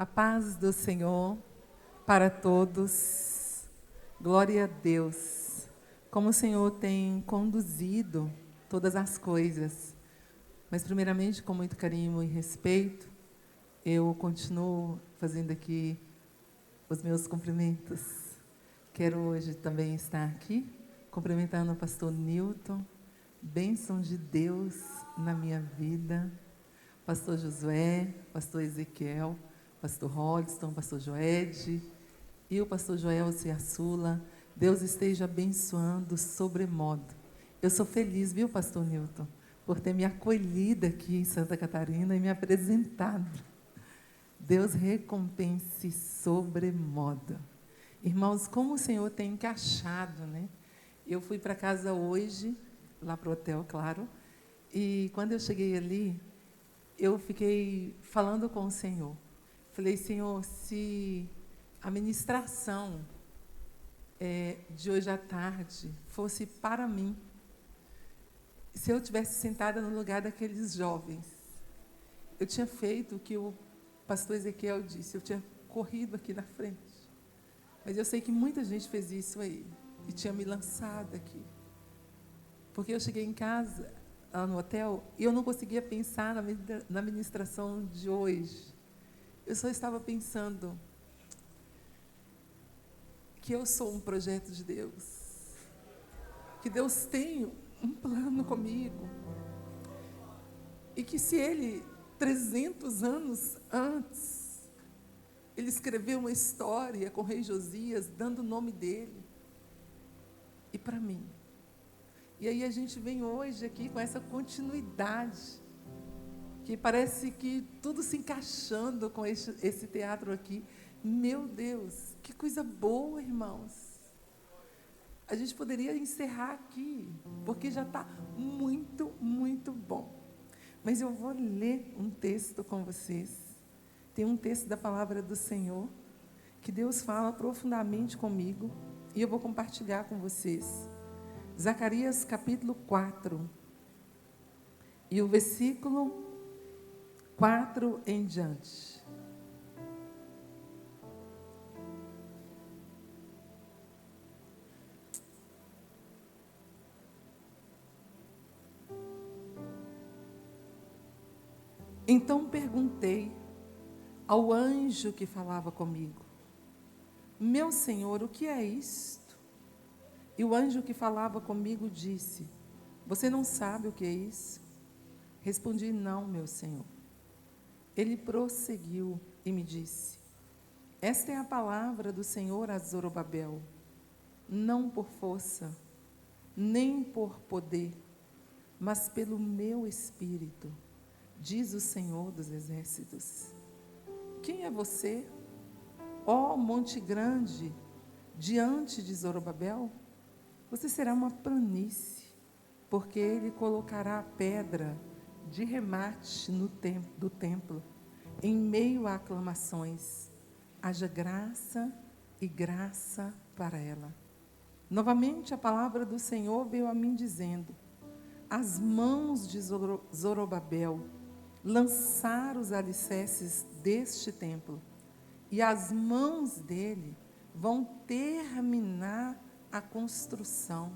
A paz do Senhor para todos. Glória a Deus. Como o Senhor tem conduzido todas as coisas. Mas, primeiramente, com muito carinho e respeito, eu continuo fazendo aqui os meus cumprimentos. Quero hoje também estar aqui, cumprimentando o pastor Newton. Bênção de Deus na minha vida. Pastor Josué, pastor Ezequiel, pastor Rolston, pastor Joed e o pastor Joel Ciaçula. Deus esteja abençoando sobremodo. Eu sou feliz, viu, pastor Newton, por ter me acolhido aqui em Santa Catarina e me apresentado. Deus recompense sobremodo. Irmãos, como o Senhor tem encaixado, né? Eu fui para casa hoje, lá para o hotel, claro, e quando eu cheguei ali, eu fiquei falando com o Senhor. Falei, Senhor, se a ministração de hoje à tarde fosse para mim, se eu tivesse sentada no lugar daqueles jovens, eu tinha feito o que o pastor Ezequiel disse, eu tinha corrido aqui na frente. Mas eu sei que muita gente fez isso aí, e tinha me lançado aqui. Porque eu cheguei em casa, lá no hotel, e eu não conseguia pensar na ministração de hoje. Eu só estava pensando que eu sou um projeto de Deus, que Deus tem um plano comigo, e que se Ele, 300 anos antes, Ele escreveu uma história com o rei Josias, dando o nome dele, e para mim. E aí a gente vem hoje aqui com essa continuidade, que parece que tudo se encaixando com esse teatro aqui. Meu Deus, que coisa boa, irmãos. A gente poderia encerrar aqui, porque já está muito, muito bom. Mas eu vou ler um texto com vocês. Tem um texto da palavra do Senhor, que Deus fala profundamente comigo, e eu vou compartilhar com vocês. Zacarias capítulo 4, e o versículo 4 em diante. Então perguntei ao anjo que falava comigo, meu Senhor, o que é isto? E o anjo que falava comigo disse, você não sabe o que é isso? Respondi, não, meu Senhor. Ele prosseguiu e me disse, esta é a palavra do Senhor a Zorobabel, não por força, nem por poder, mas pelo meu Espírito, diz o Senhor dos Exércitos. Quem é você, ó monte grande, diante de Zorobabel? Você será uma planície, porque ele colocará a pedra de remate do templo, em meio a aclamações. Haja graça e graça para ela. Novamente a palavra do Senhor veio a mim dizendo, as mãos de Zorobabel lançaram os alicerces deste templo, e as mãos dele vão terminar a construção,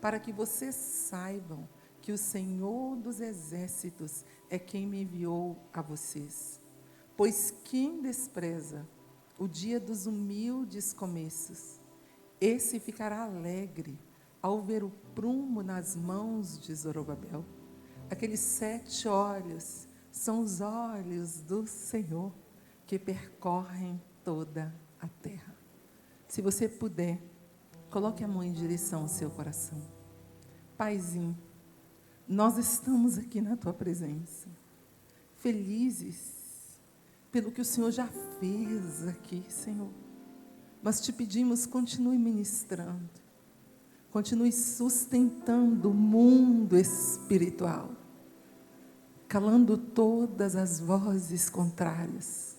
para que vocês saibam que o Senhor dos Exércitos é quem me enviou a vocês. Pois quem despreza o dia dos humildes começos, esse ficará alegre ao ver o prumo nas mãos de Zorobabel. Aqueles 7 olhos são os olhos do Senhor que percorrem toda a terra. Se você puder, coloque a mão em direção ao seu coração. Paizinho, nós estamos aqui na Tua presença, felizes pelo que o Senhor já fez aqui, Senhor. Mas te pedimos, continue ministrando, continue sustentando o mundo espiritual, calando todas as vozes contrárias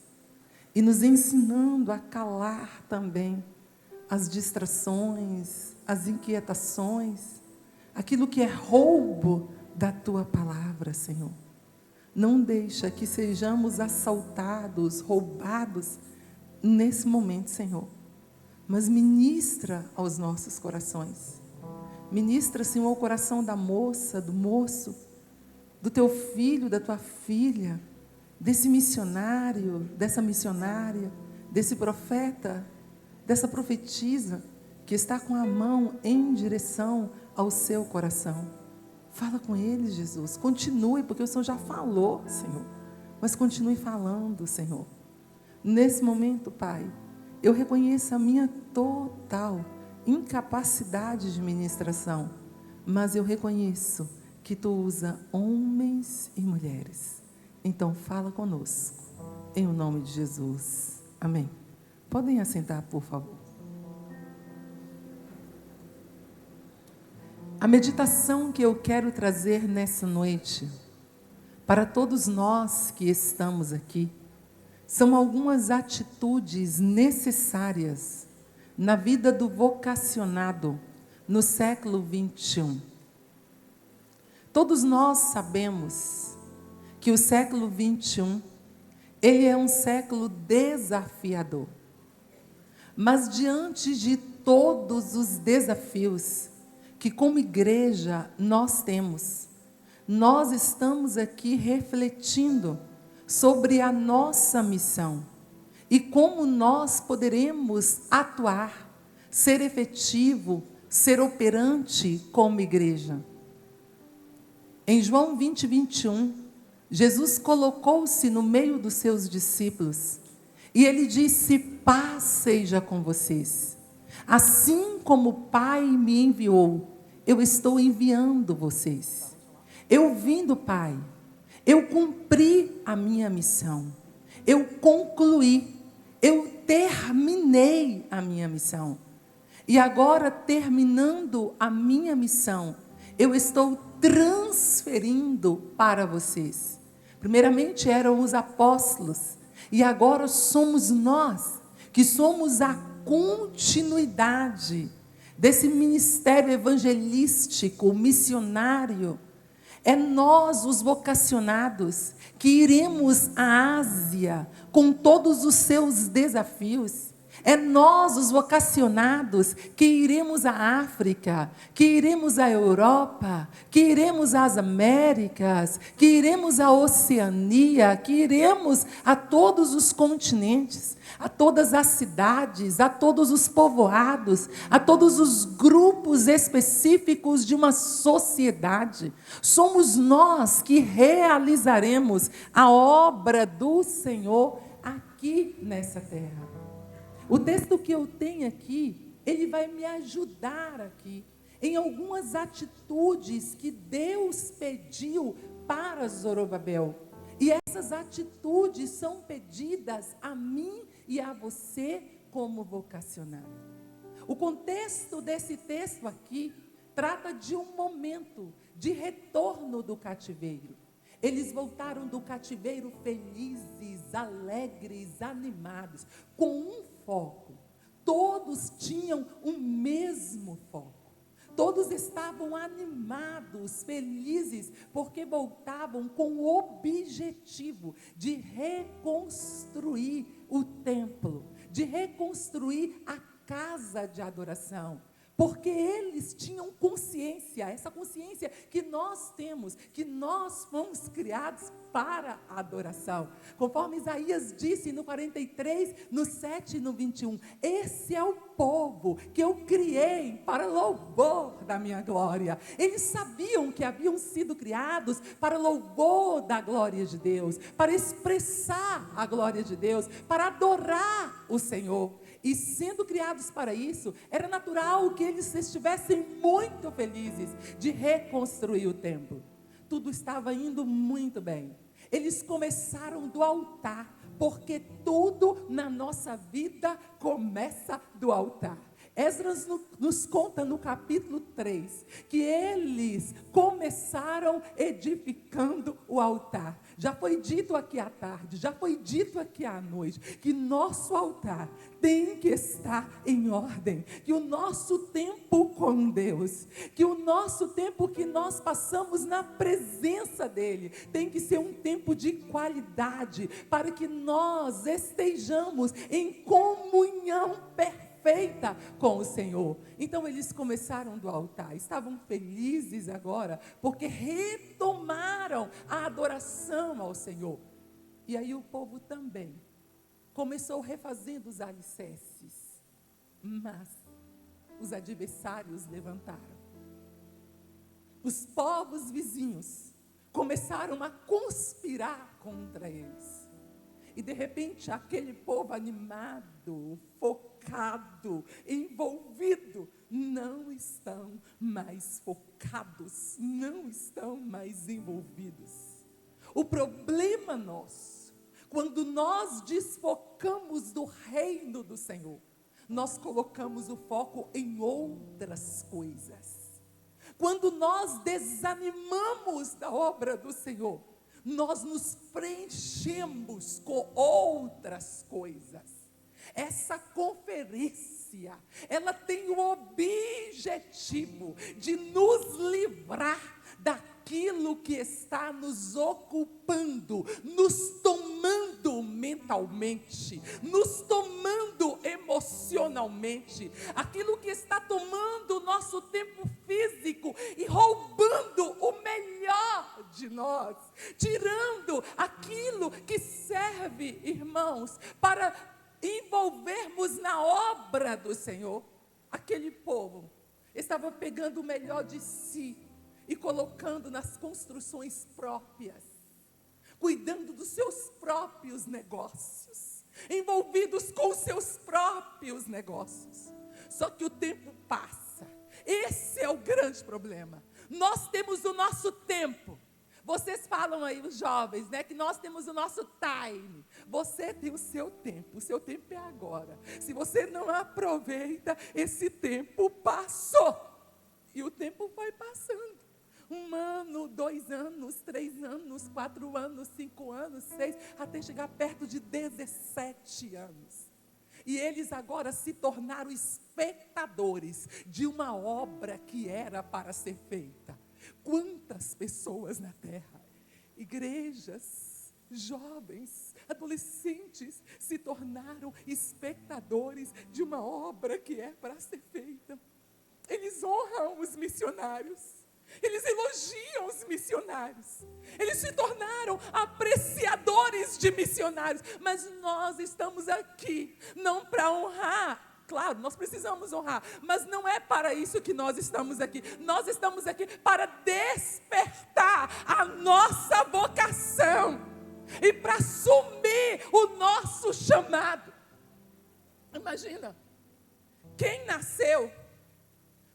e nos ensinando a calar também as distrações, as inquietações, aquilo que é roubo da Tua palavra, Senhor. Não deixa que sejamos assaltados, roubados nesse momento, Senhor. Mas ministra aos nossos corações. Ministra, Senhor, ao coração da moça, do moço, do teu filho, da tua filha, desse missionário, dessa missionária, desse profeta, dessa profetisa, que está com a mão em direção ao seu coração. Fala com eles, Jesus. Continue, porque o Senhor já falou, Senhor. Mas continue falando, Senhor. Nesse momento, Pai, eu reconheço a minha total incapacidade de ministração. Mas eu reconheço que Tu usa homens e mulheres. Então, fala conosco. Em o nome de Jesus. Amém. Podem assentar, por favor. A meditação que eu quero trazer nessa noite, para todos nós que estamos aqui, são algumas atitudes necessárias na vida do vocacionado no século 21. Todos nós sabemos que o século 21, ele é um século desafiador. Mas diante de todos os desafios que como igreja nós temos, nós estamos aqui refletindo sobre a nossa missão e como nós poderemos atuar, ser efetivo, ser operante como igreja. Em João 20, 21, Jesus colocou-se no meio dos seus discípulos e ele disse: paz seja com vocês. Assim como o Pai me enviou, eu estou enviando vocês. Eu vim do Pai, eu cumpri a minha missão, eu concluí, eu terminei a minha missão. E agora, terminando a minha missão, eu estou transferindo para vocês. Primeiramente eram os apóstolos, e agora somos nós, que somos a continuidade desse ministério evangelístico, missionário. É nós, os vocacionados, que iremos à Ásia com todos os seus desafios. É nós, os vocacionados, que iremos à África, que iremos à Europa, que iremos às Américas, que iremos à Oceania, que iremos a todos os continentes, a todas as cidades, a todos os povoados, a todos os grupos específicos de uma sociedade. Somos nós que realizaremos a obra do Senhor aqui nessa terra. O texto que eu tenho aqui, ele vai me ajudar aqui em algumas atitudes que Deus pediu para Zorobabel. E essas atitudes são pedidas a mim e a você como vocacionado. O contexto desse texto aqui trata de um momento de retorno do cativeiro. Eles voltaram do cativeiro felizes, alegres, animados, com um foco. Todos tinham o mesmo foco. Todos estavam animados, felizes, porque voltavam com o objetivo de reconstruir o templo, de reconstruir a casa de adoração. Porque eles tinham consciência, essa consciência que nós temos, que nós fomos criados para a adoração. Conforme Isaías disse no 43, no 7 e no 21, esse é o povo que eu criei para louvor da minha glória. Eles sabiam que haviam sido criados para louvor da glória de Deus, para expressar a glória de Deus, para adorar o Senhor. E sendo criados para isso, era natural que eles estivessem muito felizes de reconstruir o templo. Tudo estava indo muito bem. Eles começaram do altar, porque tudo na nossa vida começa do altar. Esdras nos conta no capítulo 3 que eles começaram edificando o altar. Já foi dito aqui à tarde, já foi dito aqui à noite, que nosso altar tem que estar em ordem, que o nosso tempo com Deus, que o nosso tempo que nós passamos na presença dEle, tem que ser um tempo de qualidade, para que nós estejamos em comunhão perfeita com o Senhor. Então eles começaram do altar, estavam felizes agora, porque retomaram a adoração ao Senhor. E aí o povo também começou refazendo os alicerces, mas os adversários levantaram. Os povos vizinhos começaram a conspirar contra eles. E de repente aquele povo animado, focado, envolvido, não estão mais focados, não estão mais envolvidos. O problema nosso, quando nós desfocamos do reino do Senhor, nós colocamos o foco em outras coisas. Quando nós desanimamos da obra do Senhor, nós nos preenchemos com outras coisas. Essa conferência, ela tem o objetivo de nos livrar daquilo que está nos ocupando, nos tomando mentalmente, nos tomando emocionalmente, aquilo que está tomando o nosso tempo físico e roubando o melhor de nós, tirando aquilo que serve, irmãos, para envolvermos na obra do Senhor. Aquele povo estava pegando o melhor de si e colocando nas construções próprias, cuidando dos seus próprios negócios, envolvidos com os seus próprios negócios. Só que o tempo passa. Esse é o grande problema. Nós temos o nosso tempo. Vocês falam aí, os jovens, né, que nós temos o nosso time. Você tem o seu tempo é agora. Se você não aproveita, esse tempo passou. E o tempo vai passando. 1 ano, 2 anos, 3 anos, 4 anos, 5 anos, 6, até chegar perto de 17 anos. E eles agora se tornaram espectadores de uma obra que era para ser feita. Quantas pessoas na terra, igrejas, jovens, adolescentes, se tornaram espectadores de uma obra que é para ser feita. Eles honram os missionários. Eles elogiam os missionários. Eles se tornaram apreciadores de missionários. Mas nós estamos aqui não para honrar. Claro, nós precisamos honrar, mas não é para isso que nós estamos aqui. Nós estamos aqui para despertar a nossa vocação e para assumir o nosso chamado. Imagina, quem nasceu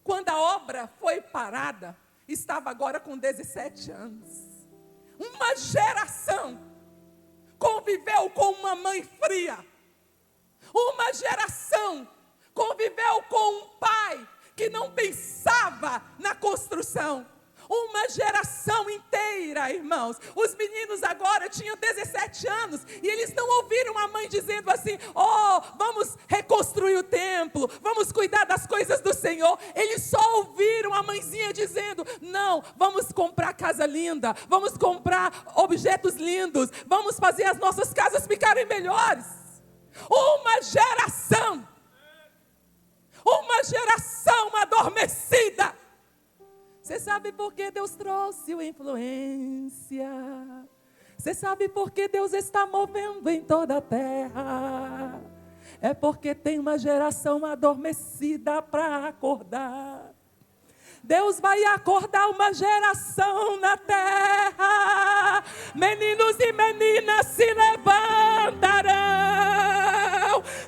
quando a obra foi parada, estava agora com 17 anos. Uma geração conviveu com uma mãe fria. Uma geração conviveu com um pai que não pensava na construção. Uma geração inteira, irmãos. Os meninos agora tinham 17 anos e eles não ouviram a mãe dizendo assim: vamos reconstruir o templo, vamos cuidar das coisas do Senhor. Eles só ouviram a mãezinha dizendo: não, vamos comprar casa linda, vamos comprar objetos lindos, vamos fazer as nossas casas ficarem melhores. Uma geração adormecida. Você sabe por que Deus trouxe o influência? Você sabe por que Deus está movendo em toda a terra? É porque tem uma geração adormecida para acordar. Deus vai acordar uma geração na terra. Meninos e meninas se levantarão.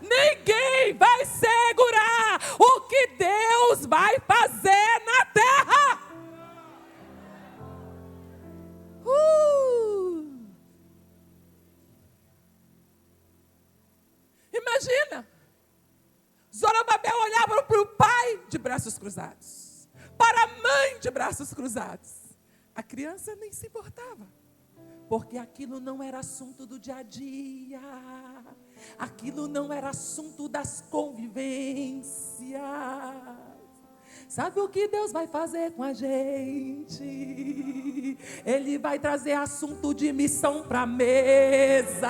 Ninguém vai segurar o que Deus vai fazer na terra. Imagina, Zorobabel olhava olhava para o pai de braços cruzados, para a mãe de braços cruzados. A criança nem se importava, porque aquilo não era assunto do dia a dia, aquilo não era assunto das convivências. Sabe o que Deus vai fazer com a gente? Ele vai trazer assunto de missão para a mesa.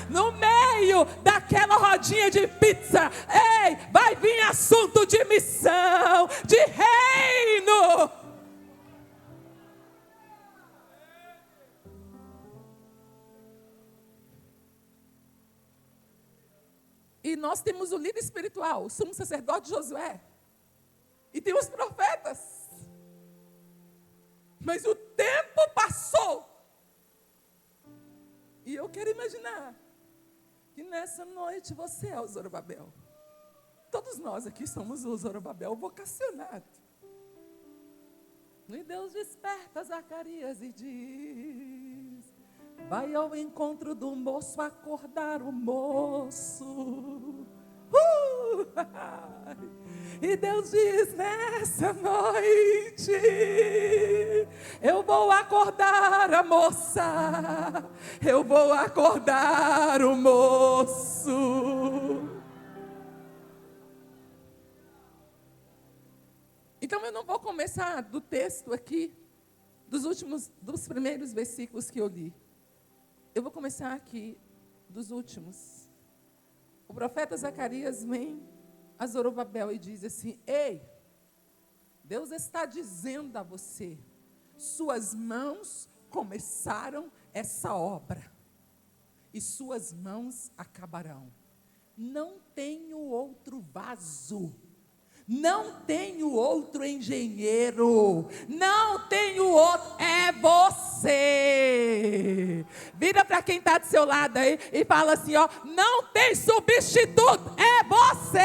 No meio daquela rodinha de pizza, ei, vai vir assunto de missão, de reino. E nós temos o líder espiritual, o sumo sacerdote Josué. E tem os profetas. Mas o tempo passou. E eu quero imaginar que nessa noite você é o Zorobabel. Todos nós aqui somos o Zorobabel vocacionado. E Deus desperta Zacarias e diz: vai ao encontro do moço, acordar o moço. E Deus diz: nessa noite eu vou acordar a moça, eu vou acordar o moço. Então eu não vou começar do texto aqui, dos primeiros versículos que eu li. Eu vou começar aqui dos últimos. O profeta Zacarias vem a Zorobabel e diz assim: ei, Deus está dizendo a você, suas mãos começaram essa obra, e suas mãos acabarão. Não tenho outro vaso, não tenho outro engenheiro, não tenho outro, é você. Vira para quem está do seu lado aí e fala assim, ó: não tem substituto, é você.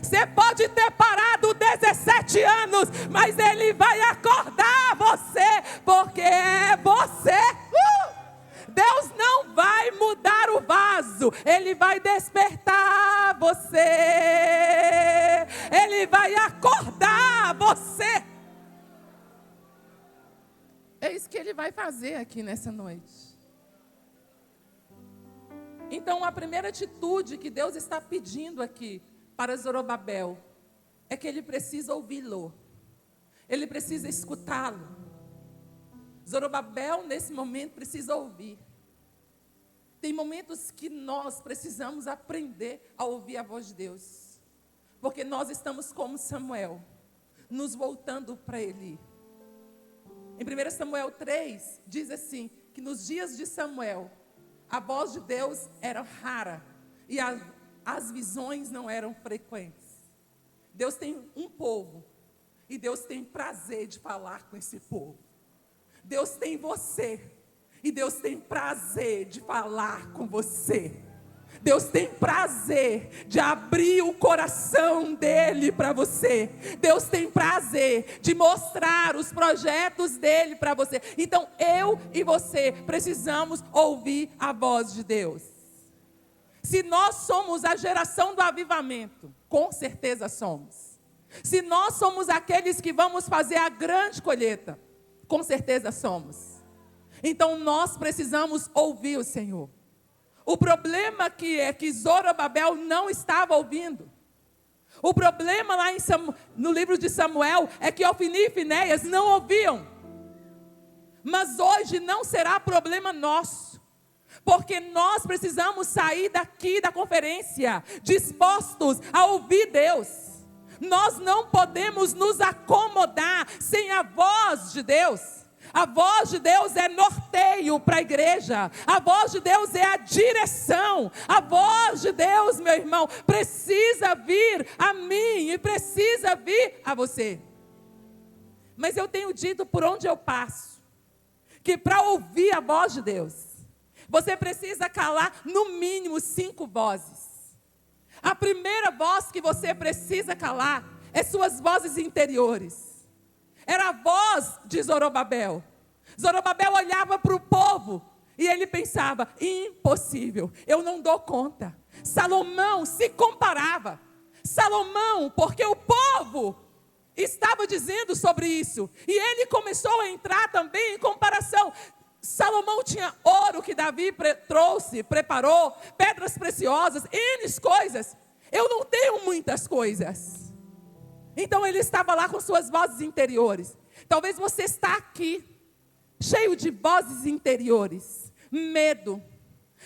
Você pode ter parado 17 anos, mas ele vai acordar você, porque é você. Deus não vai mudar o vaso, Ele vai despertar você, Ele vai acordar você. É isso que Ele vai fazer aqui nessa noite. Então, a primeira atitude que Deus está pedindo aqui para Zorobabel é que ele precisa ouvi-lo, ele precisa escutá-lo. Zorobabel, nesse momento, precisa ouvir. Tem momentos que nós precisamos aprender a ouvir a voz de Deus, porque nós estamos como Samuel, nos voltando para Eli. Em 1 Samuel 3, diz assim, que nos dias de Samuel, a voz de Deus era rara, e as visões não eram frequentes. Deus tem um povo, e Deus tem prazer de falar com esse povo. Deus tem você, e Deus tem prazer de falar com você. Deus tem prazer de abrir o coração dele para você. Deus tem prazer de mostrar os projetos dele para você. Então eu e você precisamos ouvir a voz de Deus. Se nós somos a geração do avivamento, com certeza somos. Se nós somos aqueles que vamos fazer a grande colheita, com certeza somos. Então nós precisamos ouvir o Senhor. O problema aqui é que Zorobabel não estava ouvindo. O problema lá no livro de Samuel é que Ofni e Finéias não ouviam. Mas hoje não será problema nosso, porque nós precisamos sair daqui da conferência dispostos a ouvir Deus. Nós não podemos nos acomodar sem a voz de Deus. A voz de Deus é norteio para a igreja. A voz de Deus é a direção. A voz de Deus, meu irmão, precisa vir a mim e precisa vir a você. Mas eu tenho dito por onde eu passo, que para ouvir a voz de Deus, você precisa calar no mínimo 5 vozes. A primeira voz que você precisa calar é suas vozes interiores. Era a voz de Zorobabel. Zorobabel olhava para o povo e ele pensava: impossível, eu não dou conta. Salomão se comparava. Salomão, porque o povo estava dizendo sobre isso. E ele começou a entrar também em comparação. Salomão tinha ouro que Davi trouxe, preparou, pedras preciosas, N coisas. Eu não tenho muitas coisas. Então ele estava lá com suas vozes interiores. Talvez você está aqui, cheio de vozes interiores, medo.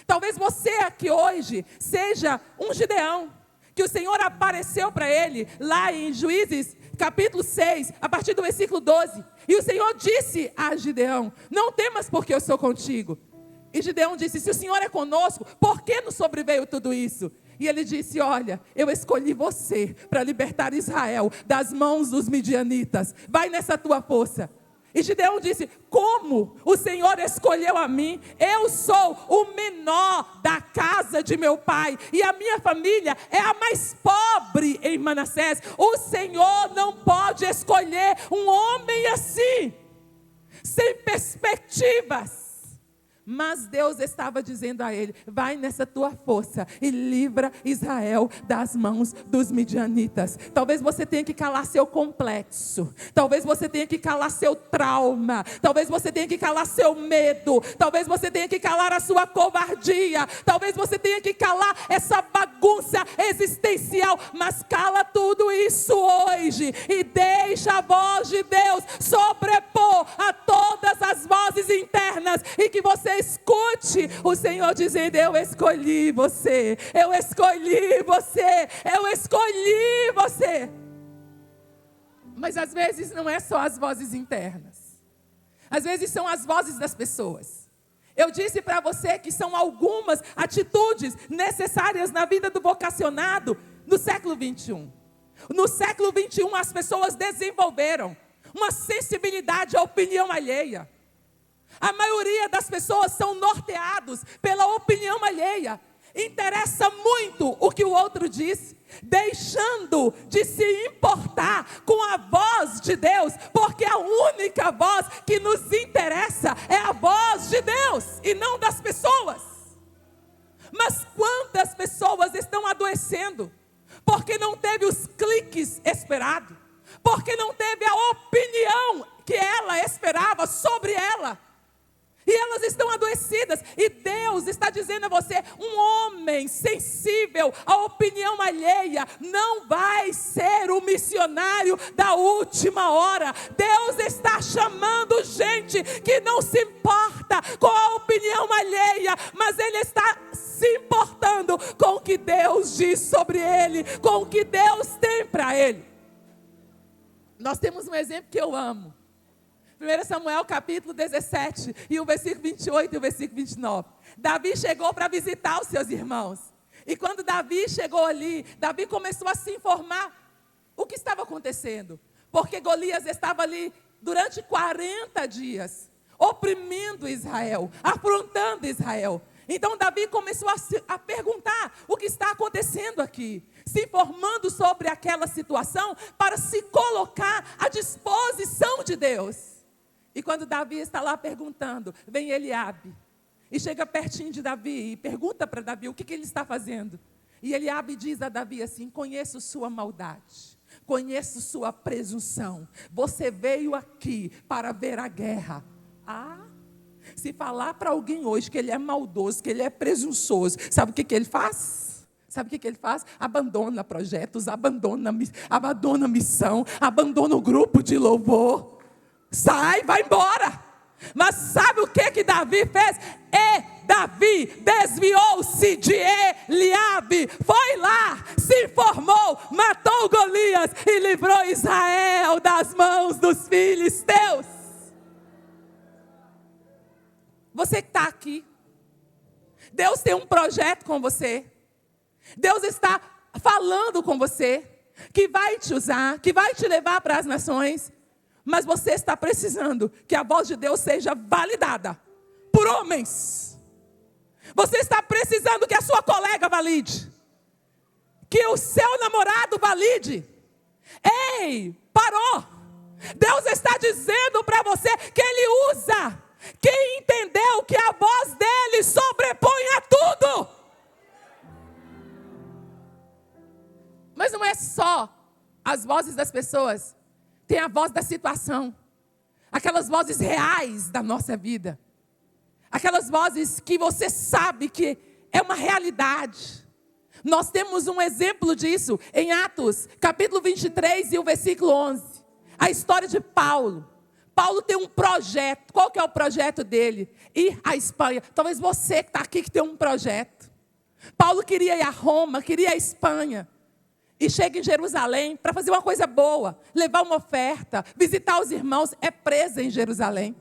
Talvez você aqui hoje seja um Gideão, que o Senhor apareceu para ele lá em Juízes, capítulo 6, a partir do versículo 12. E o Senhor disse a Gideão: não temas, porque eu sou contigo. E Gideão disse: se o Senhor é conosco, por que nos sobreveio tudo isso? E ele disse: olha, eu escolhi você para libertar Israel das mãos dos midianitas. Vai nessa tua força. E Gideão disse: como o Senhor escolheu a mim? Eu sou o menor da casa de meu pai, e a minha família é a mais pobre em Manassés. O Senhor não pode escolher um homem assim, sem perspectivas. Mas Deus estava dizendo a ele: vai nessa tua força e livra Israel das mãos dos midianitas. Talvez você tenha que calar seu complexo. Talvez você tenha que calar seu trauma. Talvez você tenha que calar seu medo. Talvez você tenha que calar a sua covardia. Talvez você tenha que calar essa bagunça existencial. Mas cala tudo isso hoje e deixa a voz de Deus sobrepor a todas as vozes internas, e que você escute o Senhor dizendo: eu escolhi você, eu escolhi você, eu escolhi você. Mas às vezes não é só as vozes internas, às vezes são as vozes das pessoas. Eu disse para você que são algumas atitudes necessárias na vida do vocacionado no século 21. No século 21 as pessoas desenvolveram uma sensibilidade à opinião alheia. A maioria das pessoas são norteados pela opinião alheia. Interessa muito o que o outro diz, deixando de se importar com a voz de Deus, porque a única voz que nos interessa é a voz de Deus e não das pessoas. Mas quantas pessoas estão adoecendo porque não teve os cliques esperados, porque não teve a opinião que ela esperava sobre ela? E elas estão adoecidas. E Deus está dizendo a você: um homem sensível à opinião alheia não vai ser o missionário da última hora. Deus está chamando gente que não se importa com a opinião alheia, mas ele está se importando com o que Deus diz sobre ele, com o que Deus tem para ele. Nós temos um exemplo que eu amo. 1 Samuel capítulo 17, e o versículo 28 e o versículo 29. Davi chegou para visitar os seus irmãos. E quando Davi chegou ali, Davi começou a se informar o que estava acontecendo. Porque Golias estava ali durante 40 dias, oprimindo Israel, afrontando Israel. Então Davi começou a perguntar o que está acontecendo aqui, se informando sobre aquela situação para se colocar à disposição de Deus. E quando Davi está lá perguntando, vem Eliabe e chega pertinho de Davi e pergunta para Davi o que ele está fazendo. E Eliabe diz a Davi assim: conheço sua maldade, conheço sua presunção. Você veio aqui para ver a guerra. Se falar para alguém hoje que ele é maldoso, que ele é presunçoso, sabe o que ele faz? Sabe o que ele faz? Abandona projetos, abandona missão, abandona o grupo de louvor. Sai, vai embora. Mas sabe o que Davi fez? Davi desviou-se de Eliabe, foi lá, se informou, matou Golias e livrou Israel das mãos dos filisteus. Você que está aqui, Deus tem um projeto com você. Deus está falando com você, que vai te usar, que vai te levar para as nações. Mas você está precisando que a voz de Deus seja validada por homens. Você está precisando que a sua colega valide, que o seu namorado valide. Ei, parou. Deus está dizendo para você que Ele usa quem entendeu que a voz dele sobrepõe a tudo. Mas Mas não é só as vozes das pessoas. Tem a voz da situação. Aquelas vozes reais da nossa vida. Aquelas vozes que você sabe que é uma realidade. Nós temos um exemplo disso em Atos, capítulo 23 e o versículo 11. A história de Paulo. Paulo tem um projeto. Qual que é o projeto dele? Ir à Espanha. Talvez você que está aqui que tem um projeto. Paulo queria ir a Roma, queria ir à Espanha. E chega em Jerusalém para fazer uma coisa boa. Levar uma oferta, visitar os irmãos. É preso em Jerusalém.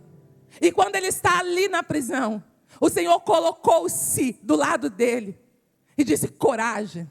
E quando ele está ali na prisão, o Senhor colocou-se do lado dele. E disse, coragem.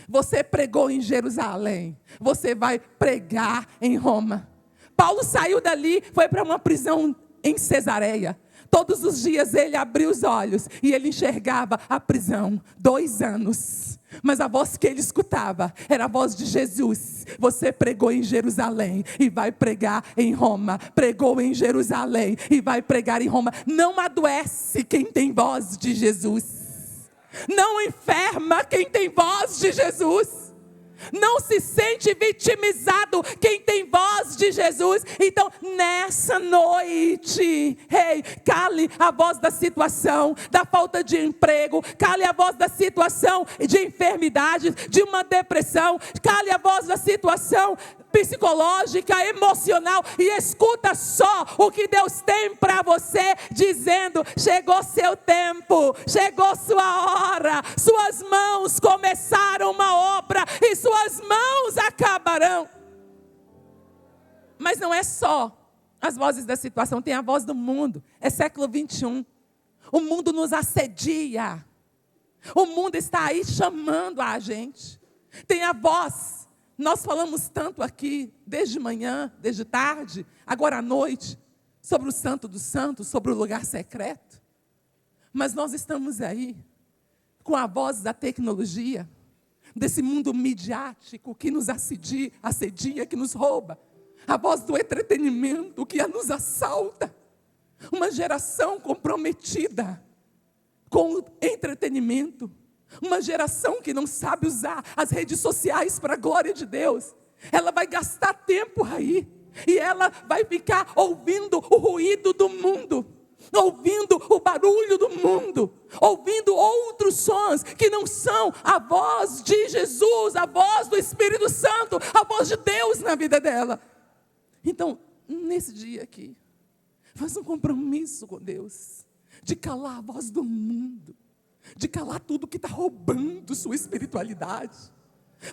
Você pregou em Jerusalém. Você vai pregar em Roma. Paulo saiu dali, foi para uma prisão em Cesareia. Todos os dias ele abriu os olhos e ele enxergava a prisão. 2 anos. Mas a voz que ele escutava era a voz de Jesus. Você pregou em Jerusalém e vai pregar em Roma. Pregou em Jerusalém e vai pregar em Roma. Não adoece quem tem voz de Jesus. Não enferma quem tem voz de Jesus. Não se sente vitimizado quem tem voz de Jesus. Então, nessa noite, cale a voz da situação, da falta de emprego, cale a voz da situação de enfermidade, de uma depressão, cale a voz da situação psicológica, emocional, e escuta só o que Deus tem para você, dizendo, chegou seu tempo, chegou sua hora, suas mãos começaram uma obra, e suas mãos acabarão. Mas não é só as vozes da situação, tem a voz do mundo, é século 21, o mundo nos assedia, o mundo está aí chamando a gente, tem a voz. Nós falamos tanto aqui, desde manhã, desde tarde, agora à noite, sobre o Santo dos Santos, sobre o lugar secreto. Mas nós estamos aí, com a voz da tecnologia, desse mundo midiático que nos assedia, que nos rouba. A voz do entretenimento que nos assalta. Uma geração comprometida com o entretenimento. Uma geração que não sabe usar as redes sociais para a glória de Deus. Ela vai gastar tempo aí. E ela vai ficar ouvindo o ruído do mundo. Ouvindo o barulho do mundo. Ouvindo outros sons que não são a voz de Jesus. A voz do Espírito Santo. A voz de Deus na vida dela. Então, nesse dia aqui, faz um compromisso com Deus. De calar a voz do mundo. De calar tudo que está roubando sua espiritualidade.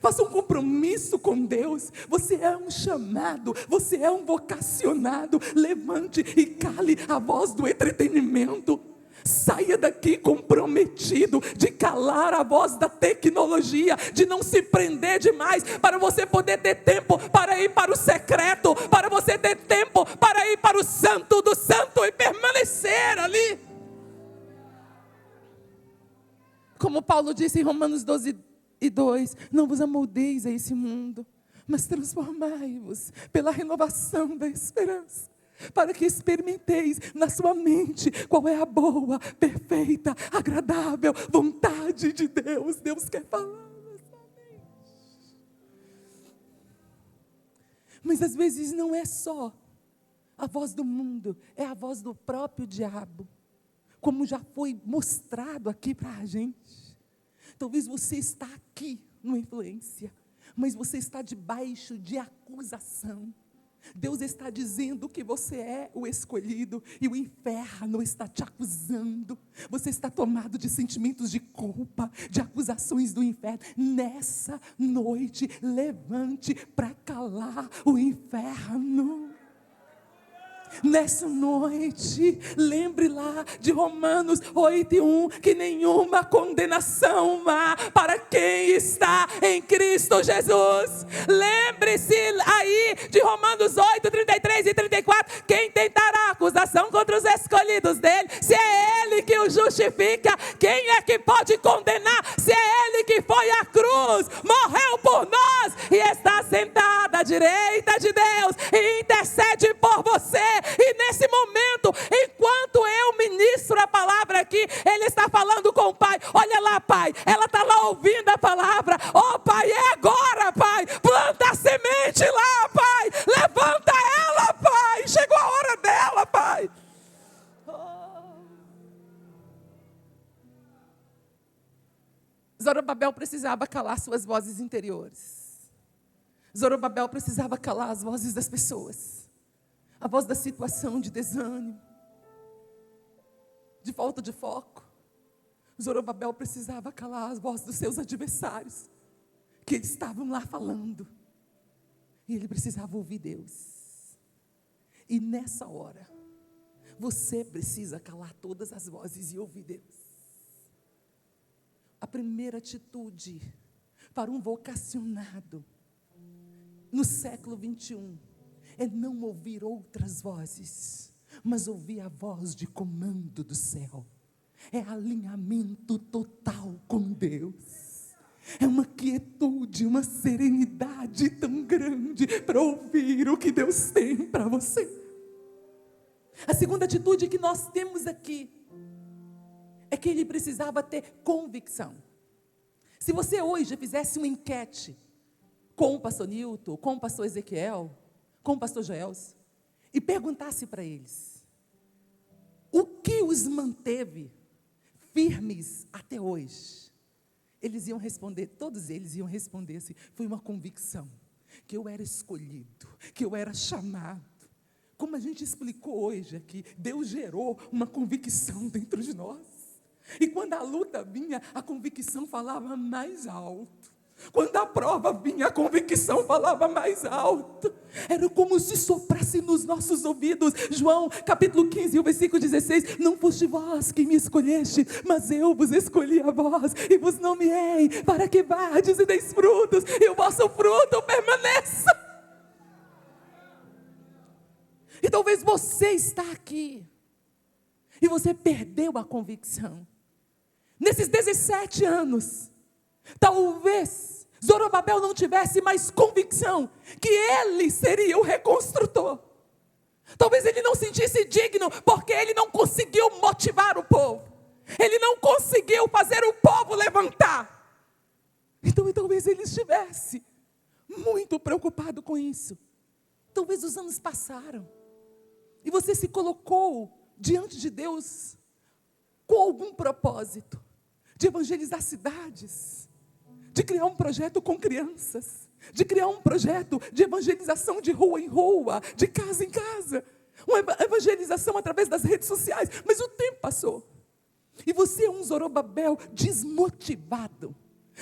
Faça um compromisso com Deus. Você é um chamado, você é um vocacionado. Levante e cale a voz do entretenimento. Saia daqui comprometido de calar a voz da tecnologia, de não se prender demais, para você poder ter tempo para ir para o secreto, para você ter tempo para ir para o santo do santo e permanecer ali. Como Paulo disse em Romanos 12:2, não vos amoldeis a esse mundo, mas transformai-vos pela renovação da esperança, para que experimenteis na sua mente qual é a boa, perfeita, agradável vontade de Deus. Deus quer falar na sua mente. Mas às vezes não é só a voz do mundo, é a voz do próprio diabo. Como já foi mostrado aqui para a gente. Talvez você está aqui no Influência, mas você está debaixo de acusação. Deus está dizendo que você é o escolhido e o inferno está te acusando. Você está tomado de sentimentos de culpa, de acusações do inferno. Nessa noite, levante para calar o inferno. Nessa noite, lembre lá de Romanos 8:1, que nenhuma condenação há para quem está em Cristo Jesus. Lembre-se aí de Romanos 8:33 e 34, quem tentará acusação contra os escolhidos dele? Se é ele que o justifica, quem é que pode condenar? Se é ele que foi à cruz, morreu por nós e está sentado à direita de Deus e intercede por você. E nesse momento, enquanto eu ministro ministro a palavra aqui, ele está falando com o Pai. Olha lá, Pai, ela está lá ouvindo a palavra. Oh, Pai, é agora, Pai. Planta a semente lá, Pai. Levanta ela, Pai. Chegou a hora dela, Pai. Zorobabel precisava calar suas vozes interiores. Zorobabel precisava calar as vozes das pessoas. A voz da situação de desânimo, de falta de foco. Zorobabel precisava calar as vozes dos seus adversários, que eles estavam lá falando. E ele precisava ouvir Deus. E nessa hora, você precisa calar todas as vozes e ouvir Deus. A primeira atitude para um vocacionado no século 21 é não ouvir outras vozes, mas ouvir a voz de comando do céu. É alinhamento total com Deus. É uma quietude, uma serenidade tão grande para ouvir o que Deus tem para você. A segunda atitude que nós temos aqui é que ele precisava ter convicção. Se você hoje fizesse uma enquete com o pastor Nilton, com o pastor Ezequiel, com o pastor Joels, e perguntasse para eles, o que os manteve firmes até hoje? Eles iam responder, todos eles iam responder assim, foi uma convicção, que eu era escolhido, que eu era chamado. Como a gente explicou hoje aqui, Deus gerou uma convicção dentro de nós. E quando a luta vinha, a convicção falava mais alto. Quando a prova vinha, a convicção falava mais alto. Era como se soprasse nos nossos ouvidos. João, capítulo 15, o versículo 16. Não foste vós que me escolheste, mas eu vos escolhi a vós, e vos nomeei, para que vades e deis frutos, e o vosso fruto permaneça. E talvez você está aqui, e você perdeu a convicção. Nesses 17 anos, talvez Zorobabel não tivesse mais convicção que ele seria o reconstrutor. Talvez ele não sentisse digno, porque ele não conseguiu motivar o povo. Ele não conseguiu fazer o povo levantar. Então talvez ele estivesse muito preocupado com isso. Talvez os anos passaram, e você se colocou diante de Deus com algum propósito de evangelizar cidades, de criar um projeto com crianças, de criar um projeto de evangelização de rua em rua, de casa em casa, uma evangelização através das redes sociais, mas o tempo passou, e você é um Zorobabel desmotivado,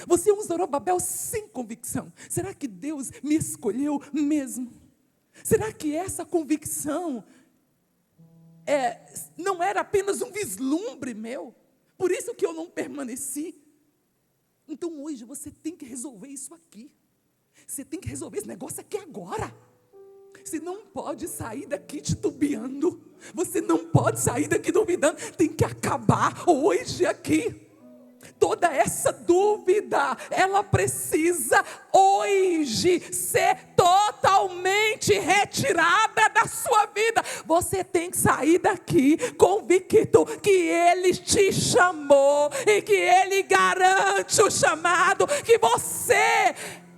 você é um Zorobabel sem convicção. Será que Deus me escolheu mesmo? Será que essa convicção não era apenas um vislumbre meu? Por isso que eu não permaneci. Então hoje você tem que resolver isso aqui. Você tem que resolver esse negócio aqui agora. Você não pode sair daqui titubeando. Você não pode sair daqui duvidando. Tem que acabar hoje aqui. Toda essa dúvida, ela precisa hoje ser totalmente retirada da sua vida. Você tem que sair daqui convicto que Ele te chamou e que Ele garante o chamado, que você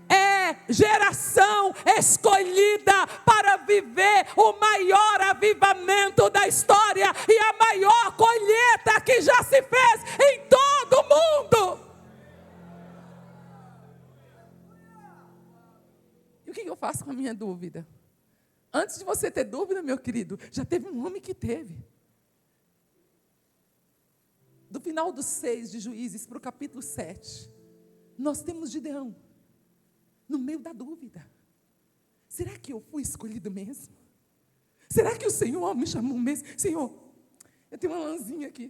é geração escolhida para viver o maior avivamento da história e a maior colheita que já se fez em todo o mundo. E o que eu faço com a minha dúvida? Antes de você ter dúvida, meu querido, já teve um homem que teve. Do final do 6 de Juízes para o capítulo 7, nós temos Gideão. No meio da dúvida, será que eu fui escolhido mesmo? Será que o Senhor me chamou mesmo? Senhor, eu tenho uma lãzinha aqui,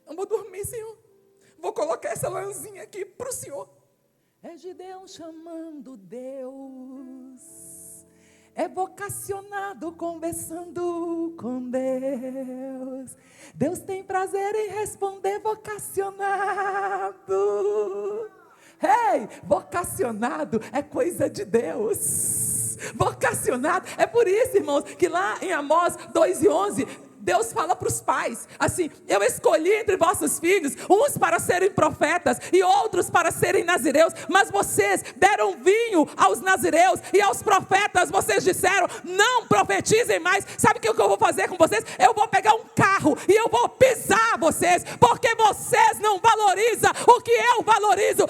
eu vou dormir, Senhor, vou colocar essa lãzinha aqui para o Senhor. É Gideão chamando Deus, é vocacionado conversando com Deus. Deus tem prazer em responder vocacionado. Ei, vocacionado é coisa de Deus. Vocacionado, é por isso, irmãos, que lá em Amós 2:11, Deus fala para os pais, assim, eu escolhi entre vossos filhos, uns para serem profetas e outros para serem nazireus, mas vocês deram vinho aos nazireus e aos profetas, vocês disseram, não profetizem mais. Sabe o que eu vou fazer com vocês? Eu vou pegar um carro e eu vou pisar vocês, porque vocês não valorizam o que eu valorizo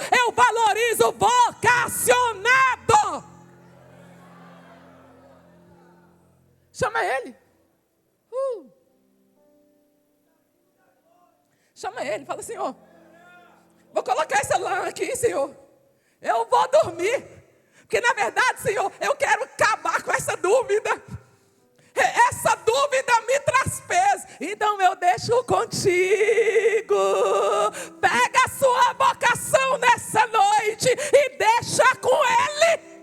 vocacionado. Chama ele. Chama ele, fala, Senhor, vou colocar essa lã aqui, Senhor. Eu vou dormir. Porque na verdade, Senhor, eu quero acabar com essa dúvida. Essa dúvida me traz peso. Então eu deixo contigo. Pega a sua vocação nessa noite e deixa com ele.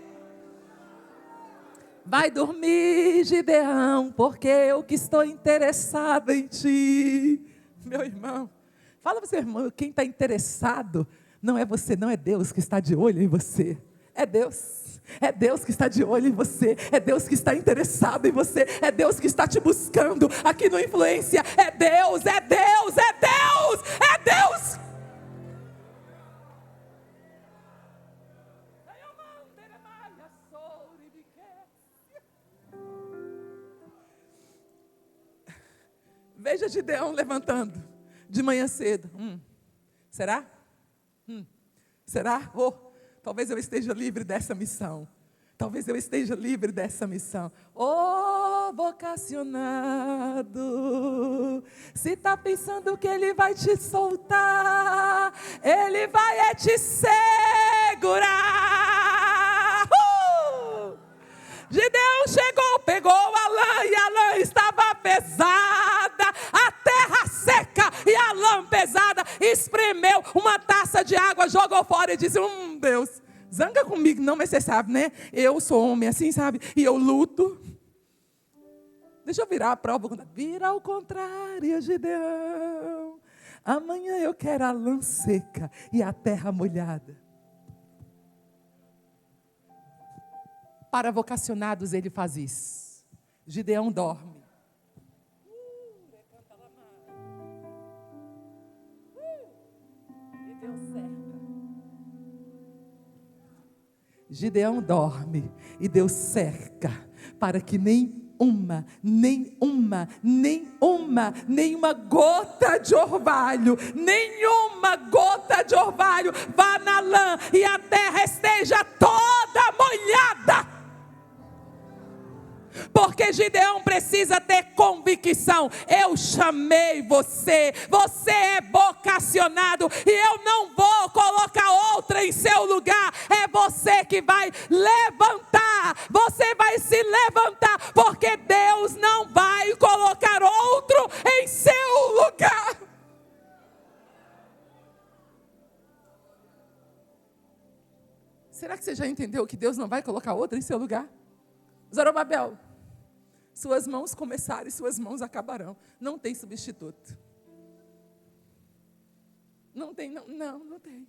Vai dormir, Gideão, porque eu que estou interessado em ti. Meu irmão, fala para o seu irmão, quem está interessado não é você, não é Deus que está de olho em você. É Deus. É Deus que está de olho em você. É Deus que está interessado em você. É Deus que está te buscando aqui no Influência. É Deus, é Deus, é Deus, é Deus. Veja Gideão levantando de manhã cedo. Será? Será? Talvez eu esteja livre dessa missão. Talvez eu esteja livre dessa missão. Vocacionado. Se está pensando que ele vai te soltar, ele vai te segurar. Gideão chegou, pegou a lã e a lã estava pesada, a terra seca e a lã pesada, espremeu uma taça de água, jogou fora e disse, Deus, zanga comigo, não, mas você sabe, né, eu sou homem assim, sabe, e eu luto. Deixa eu virar a prova, vira ao contrário, Gideão, amanhã eu quero a lã seca e a terra molhada. Para vocacionados ele faz isso. Gideão dorme. E Deus cerca. Gideão dorme e Deus cerca para que nenhuma gota de orvalho vá na lã e a terra esteja toda molhada. Porque Gideão precisa ter convicção. Eu chamei você. Você é vocacionado. E eu não vou colocar outra em seu lugar. É você que vai levantar. Você vai se levantar. Porque Deus não vai colocar outro em seu lugar. Será que você já entendeu que Deus não vai colocar outro em seu lugar? Zorobabel, suas mãos começaram e suas mãos acabarão. Não tem substituto. Não tem, não tem.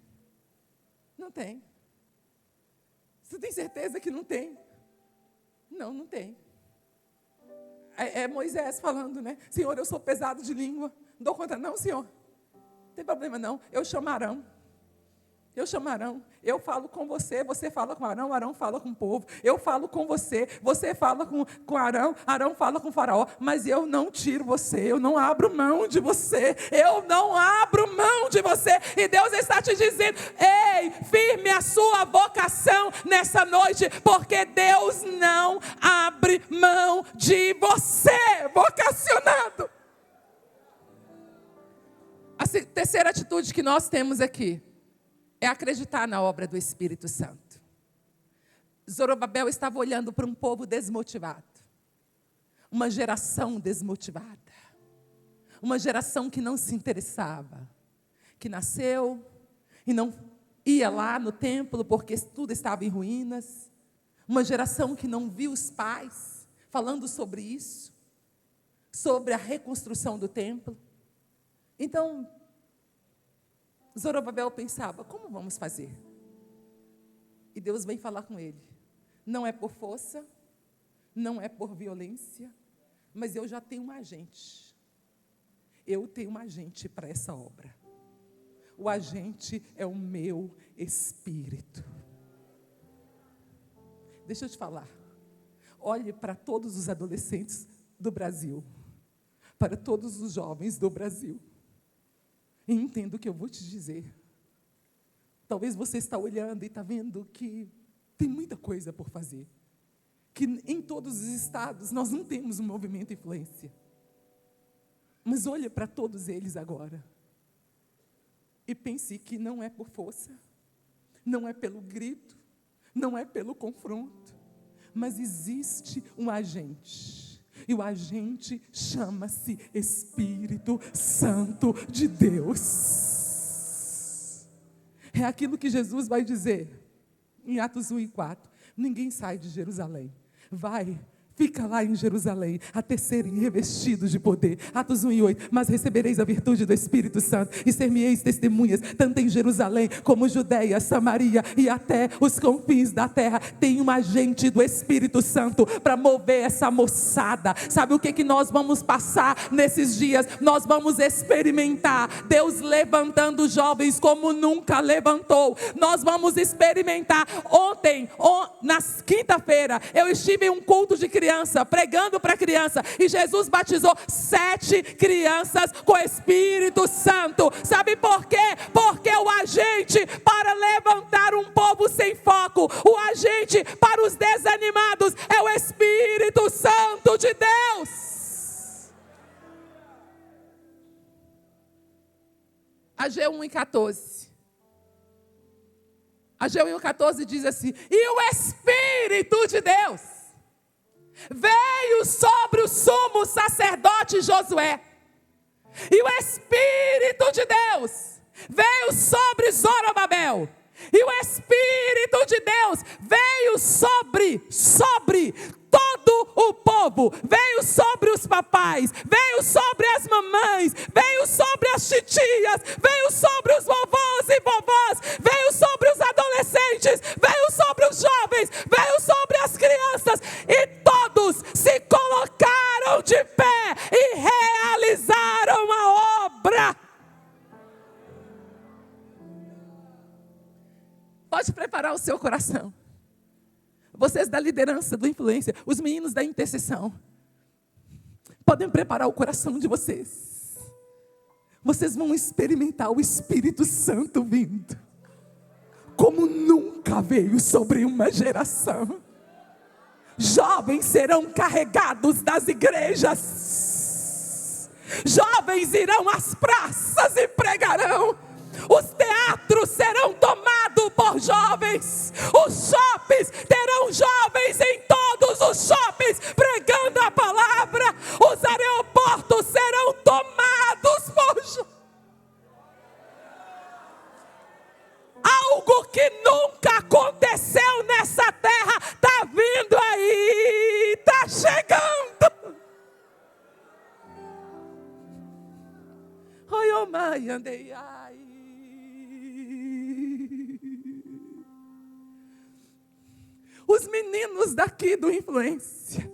Não tem. Você tem certeza que não tem? Não tem. É Moisés falando, né? Senhor, eu sou pesado de língua. Não dou conta, não, Senhor. Não tem problema, não. Eu chamo Arão. Eu falo com você, você fala com Arão, Arão fala com o povo. Eu falo com você, você fala com Arão, Arão fala com o faraó. Mas eu não tiro você, eu não abro mão de você. E Deus está te dizendo, ei, firme a sua vocação nessa noite, porque Deus não abre mão de você, vocacionado. A terceira atitude que nós temos aqui é acreditar na obra do Espírito Santo. Zorobabel estava olhando para um povo desmotivado. Uma geração desmotivada. Uma geração que não se interessava. Que nasceu e não ia lá no templo porque tudo estava em ruínas. Uma geração que não viu os pais falando sobre isso. Sobre a reconstrução do templo. Então, Zorobabel pensava, como vamos fazer? E Deus vem falar com ele. Não é por força, não é por violência, mas eu já tenho um agente. eu tenho um agente para essa obra. O agente é o meu espírito. Deixa eu te falar. Olhe para todos os adolescentes do Brasil, para todos os jovens do Brasil, e entenda o que eu vou te dizer. Talvez você está olhando e está vendo que tem muita coisa por fazer, que em todos os estados nós não temos um movimento influência. Mas olhe para todos eles agora e pense que não é por força, não é pelo grito, não é pelo confronto, mas existe um agente, e o agente chama-se Espírito Santo de Deus. É aquilo que Jesus vai dizer em Atos 1:4. Ninguém sai de Jerusalém, fica lá em Jerusalém, até serem revestidos de poder. Atos 1:8. Mas recebereis a virtude do Espírito Santo, e ser-me-eis testemunhas, tanto em Jerusalém, como Judeia, Samaria, e até os confins da terra. Tem um agente do Espírito Santo, para mover essa moçada. Sabe o que nós vamos passar nesses dias? Nós vamos experimentar Deus levantando jovens, como nunca levantou. Nós vamos experimentar. Ontem, na quinta-feira, eu estive em um culto de criança, pregando para criança, e Jesus batizou 7 crianças com o Espírito Santo. Sabe por quê? Porque o agente para levantar um povo sem foco, o agente para os desanimados, é o Espírito Santo de Deus. Ageu 1:14. Ageu 1:14 diz assim: e o Espírito de Deus veio sobre o sumo sacerdote Josué, e o Espírito de Deus veio sobre Zorobabel, e o Espírito de Deus veio sobre todo o povo, veio sobre os papais, veio sobre as mamães, veio sobre as titias, veio sobre os vovôs e vovós, veio sobre os adolescentes, veio sobre os jovens, veio sobre as crianças, e todos se colocaram de pé e realizaram a obra. Pode preparar o seu coração. Vocês da liderança, do influência, os meninos da intercessão, podem preparar o coração de vocês. Vocês vão experimentar o Espírito Santo vindo, como nunca veio sobre uma geração. Jovens serão carregados das igrejas. Jovens irão às praças e pregarão. Os teatros serão tomados por jovens. Os shoppings terão jovens em todos os shoppings pregando a palavra. Os aeroportos serão tomados por jovens. Algo que nunca aconteceu nessa terra está vindo aí, está chegando. Oi, oh, mãe, andei aí. Os meninos daqui do Influência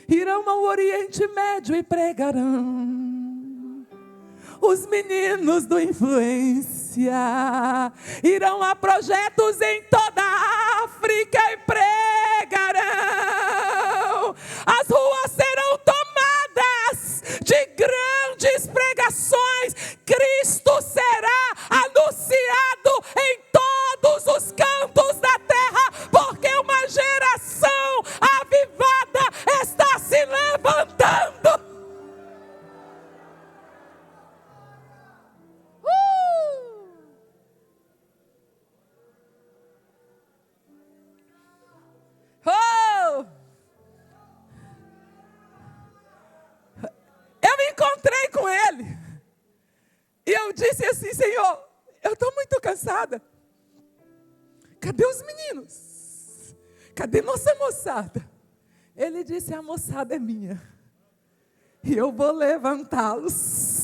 irão ao Oriente Médio e pregarão. Os meninos do Influência irão a projetos em toda a África e pregarão. As ruas serão tomadas de grandes pregações. Cristo será anunciado em todos os cantos da terra, porque uma geração avivada está se levantando. Eu me encontrei com ele e eu disse assim: Senhor, eu estou muito cansada. Cadê os meninos? Cadê nossa moçada? Ele disse: a moçada é minha e eu vou levantá-los.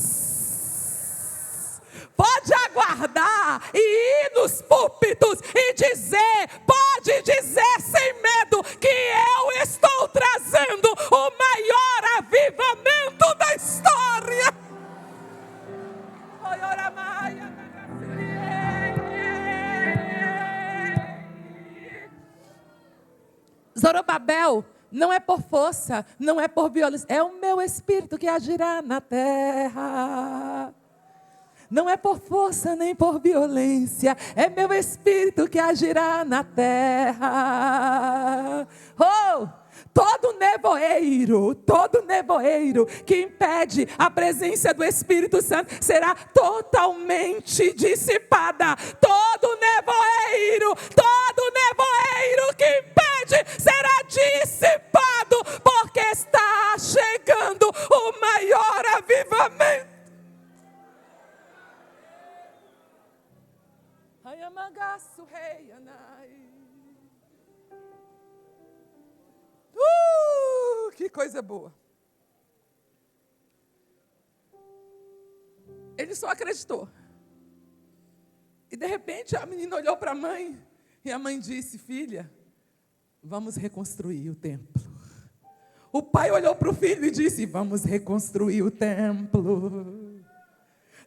Pode aguardar e ir nos púlpitos e dizer, pode dizer sem medo, que eu estou trazendo o maior avivamento da história. Zorobabel, não é por força, não é por violência, é o meu espírito que agirá na terra. Não é por força nem por violência, é meu espírito que agirá na terra. Oh! Todo nevoeiro que impede a presença do Espírito Santo será totalmente dissipada. Todo nevoeiro que impede será dissipado, porque está chegando o maior avivamento. Ayamagaço, rei, anai. Que coisa boa. Ele só acreditou. E de repente a menina olhou para a mãe e a mãe disse: filha, vamos reconstruir o templo. O pai olhou para o filho e disse: vamos reconstruir o templo.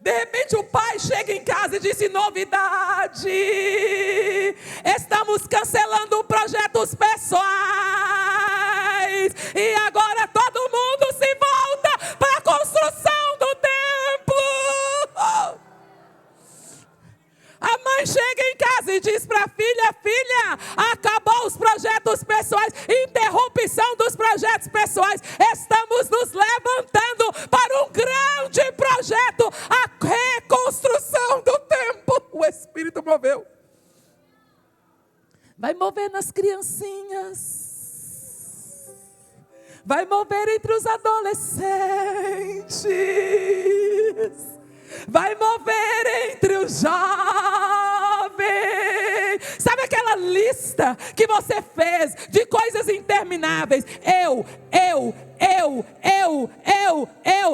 De repente o pai chega em casa e disse: novidade, estamos cancelando projetos pessoais, e agora todo mundo se volta para a construção do templo. A mãe chega em casa e diz para a filha: filha, acabou os projetos pessoais, interrupção dos projetos pessoais, estamos nos levantando para um grande projeto, a reconstrução do templo. O Espírito moveu. Vai mover nas criancinhas, vai mover entre os adolescentes, vai mover entre os jovens. Sabe aquela lista que você fez de coisas intermináveis? Eu.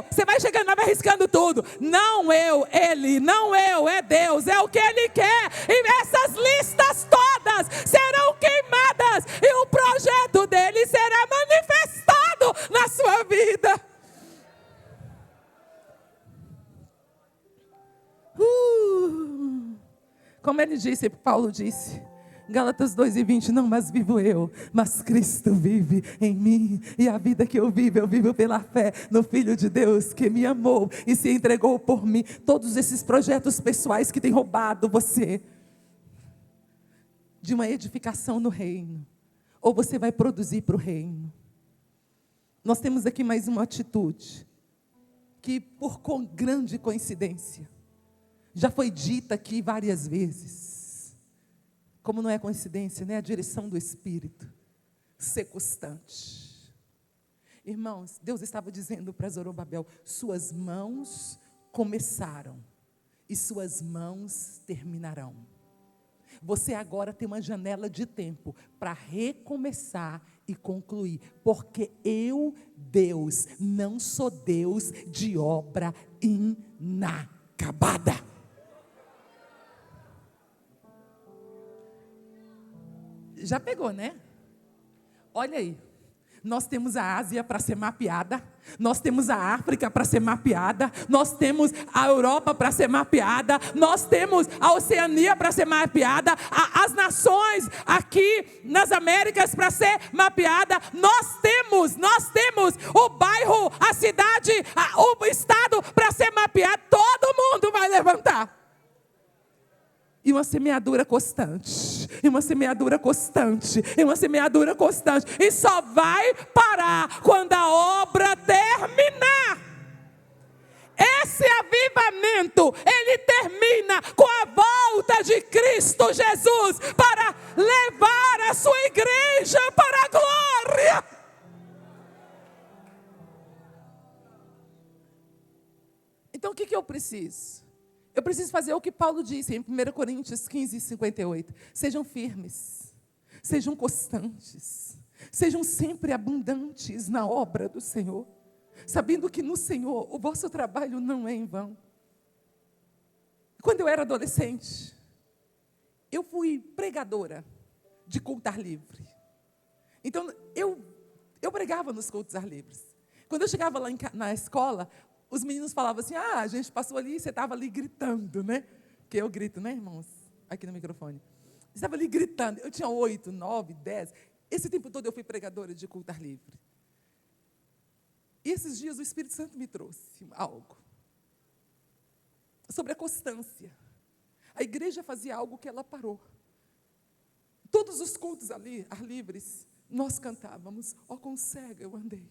Você vai chegando, vai arriscando tudo. Não eu, ele, não eu, é Deus, é o que ele quer. E essas listas todas serão queimadas e o projeto dele será manifestado na sua vida. Como ele disse, Paulo disse, Gálatas 2:20, não mais vivo eu, mas Cristo vive em mim, e a vida que eu vivo pela fé no Filho de Deus que me amou e se entregou por mim. Todos esses projetos pessoais que têm roubado você de uma edificação no reino, ou você vai produzir para o reino. Nós temos aqui mais uma atitude, que por grande coincidência, já foi dita aqui várias vezes. Como não é coincidência, né? A direção do Espírito. Ser constante. Irmãos, Deus estava dizendo para Zorobabel: suas mãos começaram e suas mãos terminarão. Você agora tem uma janela de tempo para recomeçar e concluir. Porque eu, Deus, não sou Deus de obra inacabada. Já pegou, né? Olha aí. Nós temos a Ásia para ser mapeada, nós temos a África para ser mapeada, nós temos a Europa para ser mapeada, nós temos a Oceania para ser mapeada, as nações aqui nas Américas para ser mapeada, nós temos o bairro, a cidade, o estado para ser mapeado. Todo mundo vai levantar. E uma semeadura constante, e uma semeadura constante, e uma semeadura constante. E só vai parar quando a obra terminar. Esse avivamento, ele termina com a volta de Cristo Jesus para levar a sua igreja para a glória. Então o que eu preciso? Eu preciso fazer o que Paulo disse em 1 Coríntios 15:58. Sejam firmes, sejam constantes, sejam sempre abundantes na obra do Senhor, sabendo que no Senhor o vosso trabalho não é em vão. Quando eu era adolescente, eu fui pregadora de culto ar livre. Então, eu pregava nos cultos ar livres. Quando eu chegava lá na escola, os meninos falavam assim: a gente passou ali, você estava ali gritando, né? Que eu grito, né, irmãos? Aqui no microfone. Você estava ali gritando. Eu tinha 8, 9, 10. Esse tempo todo eu fui pregadora de culto ar livre. E esses dias o Espírito Santo me trouxe algo sobre a constância. A igreja fazia algo que ela parou. Todos os cultos ali, ar livres, nós cantávamos: ó, com cega eu andei.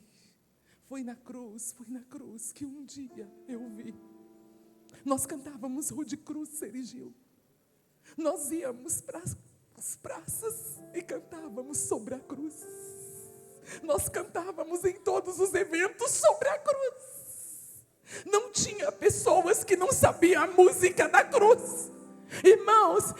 Foi na cruz que um dia eu vi. Nós cantávamos Rude Cruz se erigiu. Nós íamos para as praças e cantávamos sobre a cruz. Nós cantávamos em todos os eventos sobre a cruz. Não tinha pessoas que não sabiam a música da cruz. Irmãos,